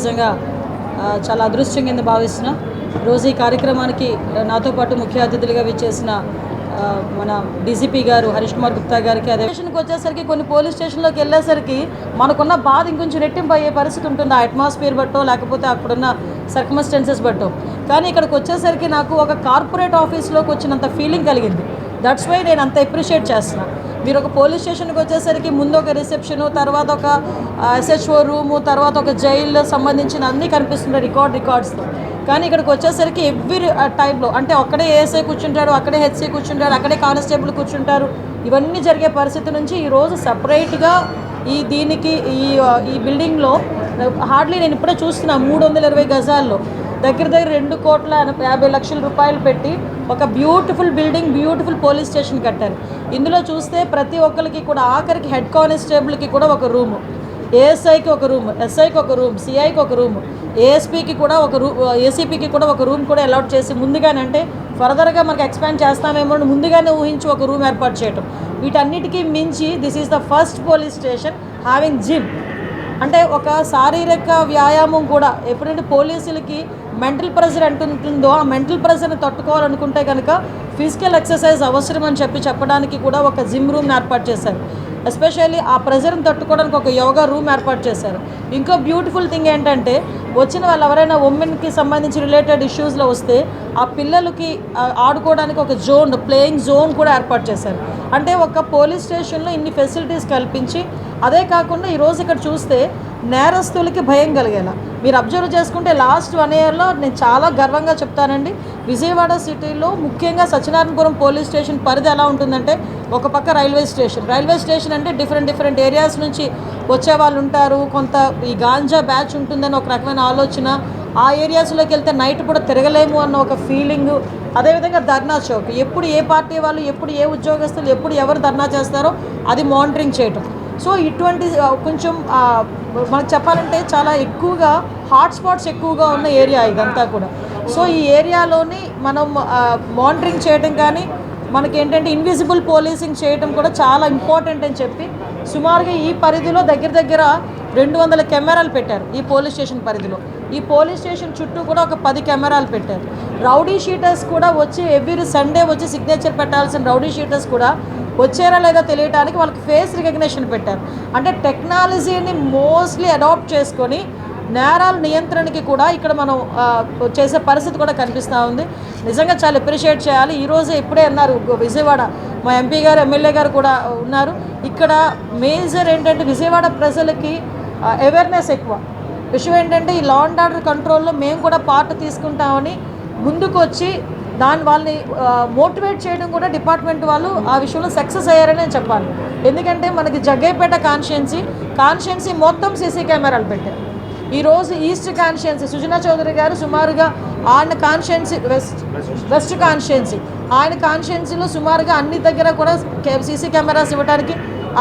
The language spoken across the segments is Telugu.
నిజంగా చాలా అదృష్టం కింద భావిస్తున్నా. రోజు ఈ కార్యక్రమానికి నాతో పాటు ముఖ్య అతిథులుగా విచ్చేసిన మన డీసీపీ గారు హరీష్ కుమార్ గుప్తా గారికి, అదే స్టేషన్కి వచ్చేసరికి కొన్ని పోలీస్ స్టేషన్లోకి వెళ్ళేసరికి మనకున్న బాధ ఇంకొంచెం రెట్టింపు అయ్యే పరిస్థితి ఉంటుంది. ఆ అట్మాస్ఫియర్ బట్టో లేకపోతే అక్కడున్న సర్కమ్స్టెన్సెస్ బట్టో. కానీ ఇక్కడికి వచ్చేసరికి నాకు ఒక కార్పొరేట్ ఆఫీస్లోకి వచ్చినంత ఫీలింగ్ కలిగింది. దట్స్ వై నేను అంత అప్రిషియేట్ చేస్తున్నాను. మీరు ఒక పోలీస్ స్టేషన్కి వచ్చేసరికి ముందు ఒక రిసెప్షను, తర్వాత ఒక SHO రూము, తర్వాత ఒక జైలు సంబంధించిన అన్నీ కనిపిస్తున్నాయి రికార్డ్స్తో. కానీ ఇక్కడికి వచ్చేసరికి ఎవ్రీ టైంలో అంటే అక్కడే ASI కూర్చుంటాడు, అక్కడే HC కూర్చుంటాడు, అక్కడే కానిస్టేబుల్ కూర్చుంటారు. ఇవన్నీ జరిగే పరిస్థితి నుంచి ఈరోజు సపరేట్గా దీనికి ఈ బిల్డింగ్లో హార్డ్లీ నేను ఇప్పుడే చూస్తున్నా 320 గజాల్లో దగ్గర 2,50,00,000 రూపాయలు పెట్టి ఒక beautiful building, beautiful police station కట్టారు. ఇందులో చూస్తే ప్రతి ఒక్కరికి కూడా ఆఖరికి హెడ్ కానిస్టేబుల్కి కూడా ఒక రూము, ASIకి ఒక రూమ్, SIకి ఒక రూమ్, CIకి ఒక రూమ్, ASPకి కూడా ఒక ACPకి కూడా ఒక రూమ్ కూడా అలాట్ చేసి ముందుగానే, అంటే ఫర్దర్గా మనకు ఎక్స్పాండ్ చేస్తామేమో ముందుగానే ఊహించి ఒక రూమ్ ఏర్పాటు చేయటం. వీటన్నిటికీ మించి this is the first police station having gym. అంటే ఒక శారీరక వ్యాయామం కూడా. ఎప్పుడంటే పోలీసులకి మెంటల్ ప్రెషర్ అంటుంటుందో ఆ మెంటల్ ప్రెషర్ని తట్టుకోవాలనుకుంటే కనుక ఫిజికల్ ఎక్సర్సైజ్ అవసరం అని చెప్పడానికి కూడా ఒక జిమ్ రూమ్ని ఏర్పాటు చేశారు. ఎస్పెషల్లీ ఆ ప్రెషర్ని తట్టుకోవడానికి ఒక యోగా రూమ్ ఏర్పాటు చేశారు. ఇంకో బ్యూటిఫుల్ థింగ్ ఏంటంటే వచ్చిన వాళ్ళు ఎవరైనా ఉమెన్కి సంబంధించి రిలేటెడ్ ఇష్యూస్లో వస్తే ఆ పిల్లలకి ఆడుకోవడానికి ఒక జోన్, ప్లేయింగ్ జోన్ కూడా ఏర్పాటు చేశారు. అంటే ఒక పోలీస్ స్టేషన్లో ఇన్ని ఫెసిలిటీస్ కల్పించి, అదే కాకుండా ఈరోజు ఇక్కడ చూస్తే నేరస్తులకి భయం కలిగేలా మీరు అబ్జర్వ్ చేసుకుంటే లాస్ట్ 1 ఇయర్లో నేను చాలా గర్వంగా చెప్తానండి. విజయవాడ సిటీలో ముఖ్యంగా సత్యనారాయణపురం పోలీస్ స్టేషన్ పరిధి ఎలా ఉంటుందంటే, ఒక పక్క రైల్వే స్టేషన్ అంటే డిఫరెంట్ ఏరియాస్ నుంచి వచ్చే వాళ్ళు ఉంటారు. కొంత ఈ గాంజా బ్యాచ్ ఉంటుందని ఒక రకమైన ఆలోచన. ఆ ఏరియాస్లోకి వెళ్తే నైట్ కూడా తిరగలేము అన్న ఒక ఫీలింగు. అదేవిధంగా ధర్నా చౌక్, ఎప్పుడు ఏ పార్టీ వాళ్ళు, ఎప్పుడు ఏ ఉద్యోగస్తులు, ఎప్పుడు ఎవరు ధర్నా చేస్తారో అది మానిటరింగ్ చేయటం. సో ఇటువంటి కొంచెం మనకు చెప్పాలంటే చాలా ఎక్కువగా హాట్స్పాట్స్ ఎక్కువగా ఉన్న ఏరియా ఇదంతా కూడా. సో ఈ ఏరియాలోని మనం మానిటరింగ్ చేయడం కానీ, మనకేంటంటే ఇన్విజిబుల్ పోలీసింగ్ చేయడం కూడా చాలా ఇంపార్టెంట్ అని చెప్పి సుమారుగా ఈ పరిధిలో దగ్గర 200 కెమెరాలు పెట్టారు ఈ పోలీస్ స్టేషన్ పరిధిలో. ఈ పోలీస్ స్టేషన్ చుట్టూ కూడా ఒక 10 కెమెరాలు పెట్టారు. రౌడీ షీటర్స్ కూడా వచ్చి ఎవ్రీ సండే వచ్చి సిగ్నేచర్ పెట్టాల్సిన రౌడీ షీటర్స్ కూడా వచ్చారా లేదా తెలియడానికి వాళ్ళకి ఫేస్ రికగ్నిషన్ పెట్టారు. అంటే టెక్నాలజీని మోస్ట్లీ అడాప్ట్ చేసుకొని నేరాల నియంత్రణకి కూడా ఇక్కడ మనం చేసే పరిస్థితి కూడా కనిపిస్తూ ఉంది. నిజంగా చాలా అప్రిషియేట్ చేయాలి. ఈరోజు ఇప్పుడే అన్నారు విజయవాడ మా MP గారు, MLA గారు కూడా ఉన్నారు. ఇక్కడ మేజర్ ఏంటంటే విజయవాడ ప్రజలకి అవేర్నెస్ ఎక్కువ. విషయం ఏంటంటే ఈ లా అండ్ ఆర్డర్ కంట్రోల్లో మేము కూడా పార్ట్ తీసుకుంటామని ముందుకు వచ్చి వాళ్ళని మోటివేట్ చేయడం కూడా డిపార్ట్మెంట్ వాళ్ళు ఆ విషయంలో సక్సెస్ అయ్యారని చెప్పాలి. ఎందుకంటే మనకి జగ్గయ్యపేట కాన్స్టిట్యున్సీ మొత్తం CC కెమెరాలు పెట్టారు. ఈరోజు ఈస్ట్ కాన్స్టిట్యున్సీ సుజనా చౌదరి గారు సుమారుగా ఆయన కాన్స్టిట్యున్సీ వెస్ట్ కాన్స్టిట్యున్సీ ఆయన కాన్స్టిట్యున్సీలో సుమారుగా అన్ని దగ్గర కూడా CC కెమెరాస్ ఇవ్వడానికి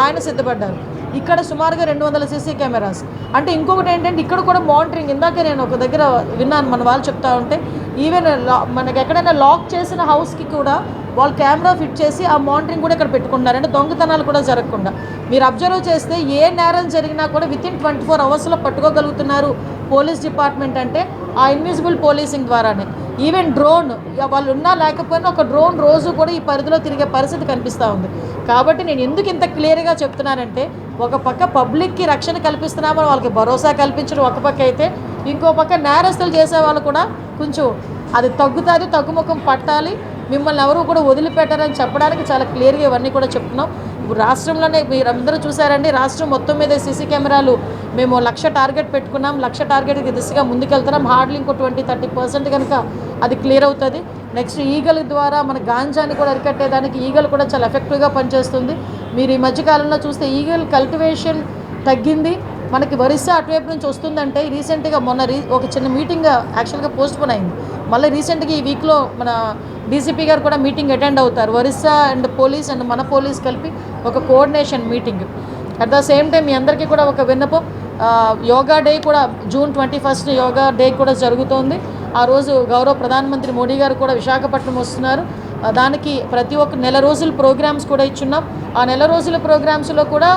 ఆయన సిద్ధపడ్డారు. ఇక్కడ సుమారుగా 200 CC కెమెరాస్. అంటే ఇంకొకటి ఏంటంటే ఇక్కడ కూడా మానిటరింగ్. ఇందాక నేను ఒక దగ్గర విన్నాను, మన వాళ్ళు చెప్తా ఉంటే ఈవెన్ మనకి ఎక్కడైనా లాక్ చేసిన హౌస్కి కూడా వాళ్ళు కెమెరా ఫిట్ చేసి ఆ మానిటరింగ్ కూడా ఇక్కడ పెట్టుకుంటారు. అంటే దొంగతనాలు కూడా జరగకుండా. మీరు అబ్జర్వ్ చేస్తే ఏ నేరం జరిగినా కూడా వితిన్ 24 అవర్స్లో పట్టుకోగలుగుతున్నారు పోలీస్ డిపార్ట్మెంట్ అంటే ఆ ఇన్విజిబుల్ పోలీసింగ్ ద్వారానే. ఈవెన్ డ్రోన్ వాళ్ళు ఉన్నా లేకపోయినా ఒక డ్రోన్ రోజు కూడా ఈ పరిధిలో తిరిగే పరిస్థితి కనిపిస్తూ ఉంది. కాబట్టి నేను ఎందుకు ఇంత క్లియర్గా చెప్తున్నానంటే, ఒక పక్క పబ్లిక్కి రక్షణ కల్పిస్తున్నామని వాళ్ళకి భరోసా కల్పించడం ఒక పక్క అయితే, ఇంకో పక్క నేరస్తులు చేసే వాళ్ళు కూడా కొంచెం అది తగ్గుతుంది, తగ్గుముఖం పట్టాలి, మిమ్మల్ని ఎవరు కూడా వదిలిపెట్టారని చెప్పడానికి చాలా క్లియర్గా ఇవన్నీ కూడా చెప్తున్నాం. ఇప్పుడు రాష్ట్రంలోనే మీరందరూ చూసారండి, రాష్ట్రం మొత్తం మీద CC కెమెరాలు మేము 1,00,000 టార్గెట్ పెట్టుకున్నాం. 1,00,000 టార్గెట్కి దిశగా ముందుకెళ్తున్నాం. హార్డ్లీ ఇంకో 20-30% కనుక అది క్లియర్ అవుతుంది. నెక్స్ట్ ఈగల ద్వారా మన గాంజాని కూడా అరికట్టేదానికి ఈగలు కూడా చాలా ఎఫెక్టివ్గా పనిచేస్తుంది. మీరు ఈ మధ్యకాలంలో చూస్తే ఈగల్ కల్టివేషన్ తగ్గింది. మనకి ఒరిస్సా అటువైపు నుంచి వస్తుందంటే రీసెంట్గా మొన్న ఒక చిన్న మీటింగ్ యాక్చువల్గా పోస్ట్పోన్ అయింది. మళ్ళీ రీసెంట్గా ఈ వీక్లో మన డీసీపీ గారు కూడా మీటింగ్ అటెండ్ అవుతారు. ఒరిస్సా అండ్ పోలీస్ అండ్ మన పోలీస్ కలిపి ఒక coordination meeting. At the same time మీ అందరికీ కూడా ఒక విన్నపం, యోగా డే కూడా June 21 యోగా డే కూడా జరుగుతోంది. ఆ రోజు గౌరవ ప్రధానమంత్రి మోడీ గారు కూడా విశాఖపట్నం వస్తున్నారు. దానికి ప్రతి ఒక్క నెల రోజుల ప్రోగ్రామ్స్ కూడా ఇచ్చున్నాం. ఆ నెల రోజుల ప్రోగ్రామ్స్లో కూడా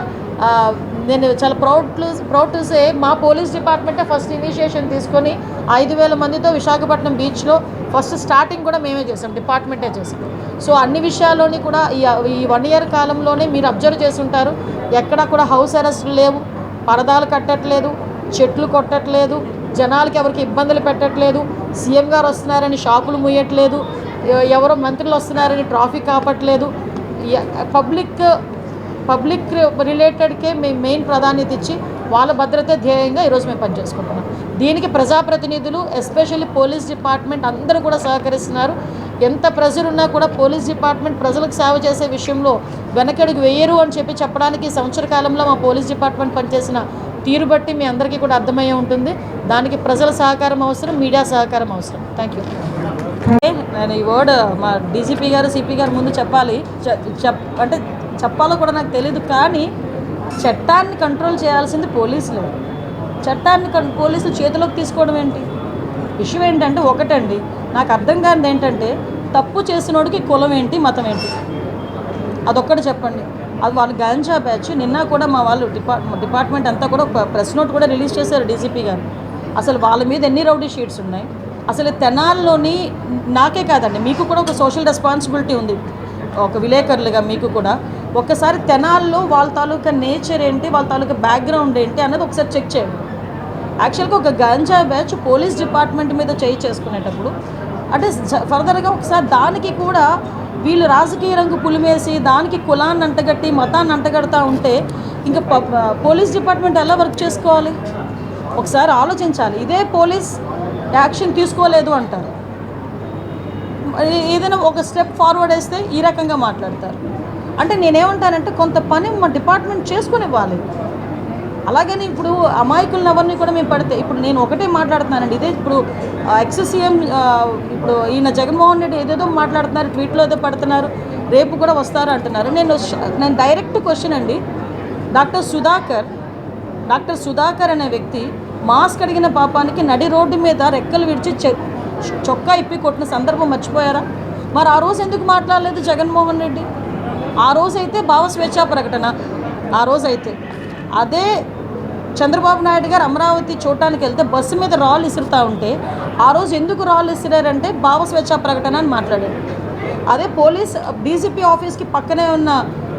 నేను చాలా ప్రౌడ్ టు సే మా పోలీస్ డిపార్ట్మెంటే ఫస్ట్ ఇనిషియేషన్ తీసుకొని 5,000 మందితో విశాఖపట్నం బీచ్లో ఫస్ట్ స్టార్టింగ్ కూడా మేమే చేసాం, డిపార్ట్మెంటే చేసాం. సో అన్ని విషయాల్లోని కూడా ఈ 1 year కాలంలోనే మీరు అబ్జర్వ్ చేస్తుంటారు, ఎక్కడా కూడా హౌస్ అరెస్టులు లేవు, పరదాలు కట్టట్లేదు, చెట్లు కొట్టట్లేదు, జనాలకి ఎవరికి ఇబ్బందులు పెట్టట్లేదు, సీఎం గారు వస్తున్నారని షాపులు ముయ్యట్లేదు, ఎవరో మంత్రులు వస్తున్నారని ట్రాఫిక్ ఆపట్లేదు. పబ్లిక్ రిలేటెడ్కే మేము మెయిన్ ప్రాధాన్యత ఇచ్చి వాళ్ళ భద్రతే ధ్యేయంగా ఈరోజు మేము పనిచేసుకుంటున్నాం. దీనికి ప్రజాప్రతినిధులు ఎస్పెషల్లీ పోలీస్ డిపార్ట్మెంట్ అందరూ కూడా సహకరిస్తున్నారు. ఎంత ప్రెజర్ ఉన్నా కూడా పోలీస్ డిపార్ట్మెంట్ ప్రజలకు సేవ చేసే విషయంలో వెనకడుగు వేయరు అని చెప్పడానికి సంవత్సర కాలంలో మా పోలీస్ డిపార్ట్మెంట్ పనిచేసిన తీరు బట్టి మీ అందరికీ కూడా అర్థమయ్యే ఉంటుంది. దానికి ప్రజల సహకారం అవసరం, మీడియా సహకారం అవసరం. Thank you. నేను ఈ వర్డ్ మా డీజీపీ గారు, సిపి గారు ముందు చెప్పాలి, అంటే చెప్పాలో కూడా నాకు తెలియదు. కానీ చట్టాన్ని కంట్రోల్ చేయాల్సింది పోలీసులే. చట్టాన్ని పోలీసులు చేతిలోకి తీసుకోవడం ఏంటి? విషయం ఏంటంటే ఒకటండి, నాకు అర్థం కానిది ఏంటంటే తప్పు చేసినోడికి కులం ఏంటి, మతం ఏంటి, అదొక్కటి చెప్పండి. అది వాళ్ళు గాంజా బ్యాచ్. నిన్న కూడా మా వాళ్ళు డిపార్ట్మెంట్ అంతా కూడా ఒక ప్రెస్ నోట్ కూడా రిలీజ్ చేశారు డీజీపీ గారు. అసలు వాళ్ళ మీద ఎన్ని రౌడీ షీట్స్ ఉన్నాయి, అసలు తెనాల్లోని నాకే కాదండి, మీకు కూడా ఒక సోషల్ రెస్పాన్సిబిలిటీ ఉంది, ఒక విలేకరులుగా మీకు కూడా. ఒక్కసారి తెనాల్లో వాళ్ళ తాలూకా నేచర్ ఏంటి, వాళ్ళ తాలూకా బ్యాక్గ్రౌండ్ ఏంటి అన్నది ఒకసారి చెక్ చేయండి. యాక్చువల్గా ఒక గాంజా బ్యాచ్ పోలీస్ డిపార్ట్మెంట్ మీద చేసుకునేటప్పుడు అంటే ఫర్దర్గా ఒకసారి దానికి కూడా వీళ్ళు రాజకీయ రంగు పులిమేసి దానికి కులాన్ని అంటగట్టి మతాన్ని అంటగడతా ఉంటే ఇంకా పోలీస్ డిపార్ట్మెంట్ ఎలా వర్క్ చేసుకోవాలి? ఒకసారి ఆలోచించాలి. ఇదే పోలీస్ యాక్షన్ తీసుకోలేదు అంటారు, ఏదైనా ఒక స్టెప్ ఫార్వర్డ్ వేస్తే ఈ రకంగా మాట్లాడతారు. అంటే నేనేమంటానంటే కొంత పని మా డిపార్ట్మెంట్ చేసుకుని ఇవ్వాలి. అలాగని ఇప్పుడు అమాయకులను ఎవరిని కూడా మేము పడితే, ఇప్పుడు నేను ఒకటే మాట్లాడుతున్నానండి, ఇదే ఇప్పుడు ఎక్స్ సీఎం ఇప్పుడు ఈయన జగన్మోహన్ రెడ్డి ఏదేదో మాట్లాడుతున్నారు, ట్వీట్లో ఏదో పడుతున్నారు, రేపు కూడా వస్తారు అంటున్నారు. నేను డైరెక్ట్ క్వశ్చన్ అండి, డాక్టర్ సుధాకర్ అనే వ్యక్తి మాస్క్ అడిగిన పాపానికి నడి రోడ్డు మీద రెక్కలు విడిచి చొక్కా ఇప్పి కొట్టిన సందర్భం మర్చిపోయారా? మరి ఆ రోజు ఎందుకు మాట్లాడలేదు జగన్మోహన్ రెడ్డి? ఆ రోజైతే భావ స్వేచ్ఛా ప్రకటన, ఆ రోజైతే అదే చంద్రబాబు నాయుడు గారు అమరావతి చూడటానికి వెళ్తే బస్సు మీద రాళ్ళు ఇసురుతూ ఉంటే ఆ రోజు ఎందుకు రాళ్ళు ఇసిరారంటే భావ స్వేచ్ఛా ప్రకటన అని మాట్లాడారు. అదే పోలీస్ డీజీపీ ఆఫీస్కి పక్కనే ఉన్న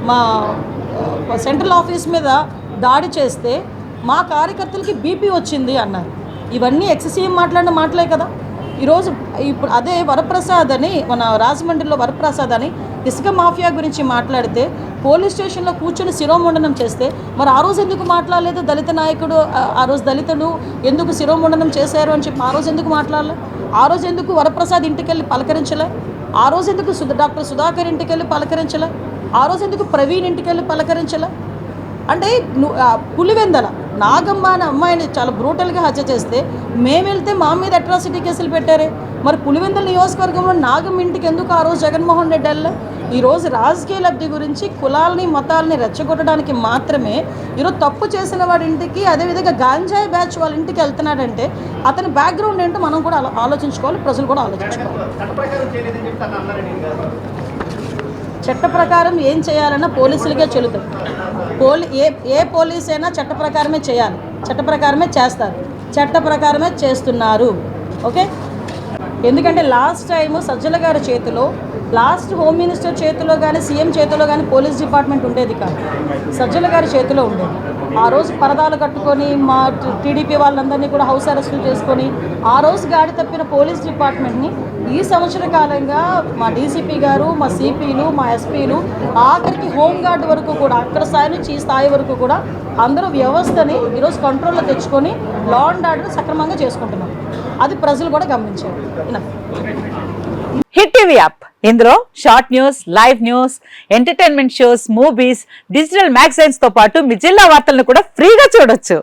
మా సెంట్రల్ ఆఫీస్ మీద దాడి చేస్తే మా కార్యకర్తలకి బీపీ వచ్చింది అన్నారు. ఇవన్నీ ఎక్స్సీఎం మాట్లాడిన మాటలే కదా. ఈరోజు ఇప్పుడు అదే వరప్రసాద్ అని, మన రాజమండ్రిలో వరప్రసాద్ అని ఇసుక మాఫియా గురించి మాట్లాడితే పోలీస్ స్టేషన్లో కూర్చొని శిరోముండనం చేస్తే మరి ఆ రోజు ఎందుకు మాట్లాడలేదు? దళిత నాయకుడు, ఆ రోజు దళితులు ఎందుకు శిరోముండనం చేశారు అని చెప్పి ఆ రోజు ఎందుకు మాట్లాడలే? ఆ రోజు ఎందుకు వరప్రసాద్ ఇంటికి వెళ్ళి పలకరించలే? ఆ రోజు ఎందుకు డాక్టర్ సుధాకర్ ఇంటికి వెళ్ళి పలకరించలే? ఆ రోజు ఎందుకు ప్రవీణ్ ఇంటికి వెళ్ళి పలకరించలే? అంటే పులివెందల నాగమ్మ అనే అమ్మాయిని చాలా బ్రూటల్గా హత్య చేస్తే మేము వెళ్తే మా మీద అట్రాసిటీ కేసులు పెట్టారే. మరి పులివెందల నియోజకవర్గంలో నాగమ్మ ఇంటికి ఎందుకు ఆ రోజు జగన్మోహన్ రెడ్డి వెళ్ళే? ఈరోజు రాజకీయ లబ్ధి గురించి కులాలని మతాలని రెచ్చగొట్టడానికి మాత్రమే ఈరోజు తప్పు చేసిన వాడి ఇంటికి, అదేవిధంగా గాంజాయి బ్యాచ్ వాళ్ళ ఇంటికి వెళ్తున్నాడంటే అతని బ్యాక్గ్రౌండ్ ఏంటో మనం కూడా ఆలోచించుకోవాలి, ప్రజలు కూడా ఆలోచించుకోవాలి. చట్ట ప్రకారం ఏం చేయాలన్నా పోలీసులకే చెల్లుతుంది. ఏ పోలీస్ అయినా చట్ట ప్రకారమే చేయాలి, చట్ట ప్రకారమే చేస్తారు, చట్ట ప్రకారమే చేస్తున్నారు. ఓకే, ఎందుకంటే లాస్ట్ టైము సజ్జల గారి చేతిలో, లాస్ట్ హోమ్ మినిస్టర్ చేతిలో కానీ సీఎం చేతిలో కానీ పోలీస్ డిపార్ట్మెంట్ ఉండేది కాదు, సజ్జల గారి చేతిలో ఉండేది. ఆ రోజు పరదాలు కట్టుకొని మా టీడీపీ వాళ్ళందరినీ కూడా హౌస్ అరెస్టులు చేసుకొని ఆ రోజు గాడి తప్పిన పోలీస్ డిపార్ట్మెంట్ని ఈ సంవత్సర కాలంగా మా డీసీపీ గారు, మా సిపిలు, మా ఎస్పీలు, ఆఖరికి హోంగార్డ్ వరకు కూడా, అక్కడ స్థాయి నుంచి ఈ స్థాయి వరకు కూడా అందరూ వ్యవస్థని ఈరోజు కంట్రోల్లో తెచ్చుకొని లా అండ్ ఆర్డర్ సక్రమంగా చేసుకుంటున్నాం. అది ప్రజలు కూడా గమనించారు. హిట్ టీవీ యాప్, ఇందులో short news, live news, entertainment shows, movies, digital magazines తో పాటు మీ జిల్లా వార్తలను కూడా ఫ్రీగా చూడొచ్చు.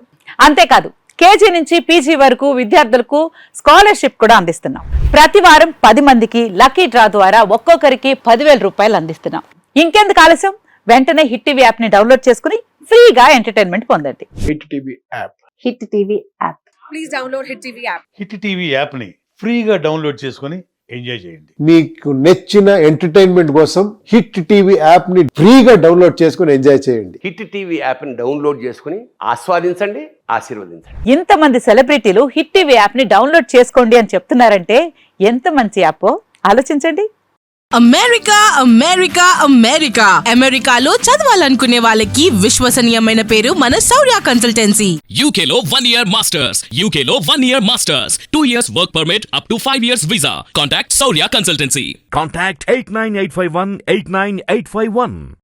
అంతేకాదు కేజీ నుంచి పీజీ వరకు విద్యార్థులకు స్కాలర్షిప్ కూడా అందిస్తున్నాం. ప్రతి వారం 10 మందికి లక్కీ డ్రా ద్వారా ఒక్కొక్కరికి 10,000 రూపాయలు అందిస్తున్నాం. ఇంకెందుకు ఆలస్యం, వెంటనే హిట్ టీవీ యాప్ ని డౌన్లోడ్ చేసుకుని ఫ్రీగా ఎంటర్టైన్మెంట్ పొందండి. Hit TV app, hit TV app, please download hit TV app. Hit TV app ని ఫ్రీగా డౌన్లోడ్ చేసుకొని ఎంజాయ్ చేయండి. మీకు నచ్చిన ఎంటర్టైన్మెంట్ కోసం హిట్ టీవీ యాప్ ని ఫ్రీగా డౌన్లోడ్ చేసుకుని ఎంజాయ్ చేయండి. హిట్ టీవీ యాప్ని డౌన్లోడ్ చేసుకుని ఆస్వాదించండి, ఆశీర్వదించండి. ఇంతమంది సెలబ్రిటీలు హిట్ టీవీ యాప్ ని డౌన్లోడ్ చేసుకోండి అని చెప్తున్నారంటే ఎంత మంచి యాప్ ఆలోచించండి. అమెరికా అమెరికా అమెరికా అమెరికాలో చదవాలనుకునే వాళ్ళకి విశ్వసనీయమైన పేరు మన శౌర్య కన్సల్టెన్సీ. UK లో 1 year masters. UK లో 1 year masters. 2 years work permit up to 5 years visa. Contact Saurya Consultancy. Contact 89851 89851.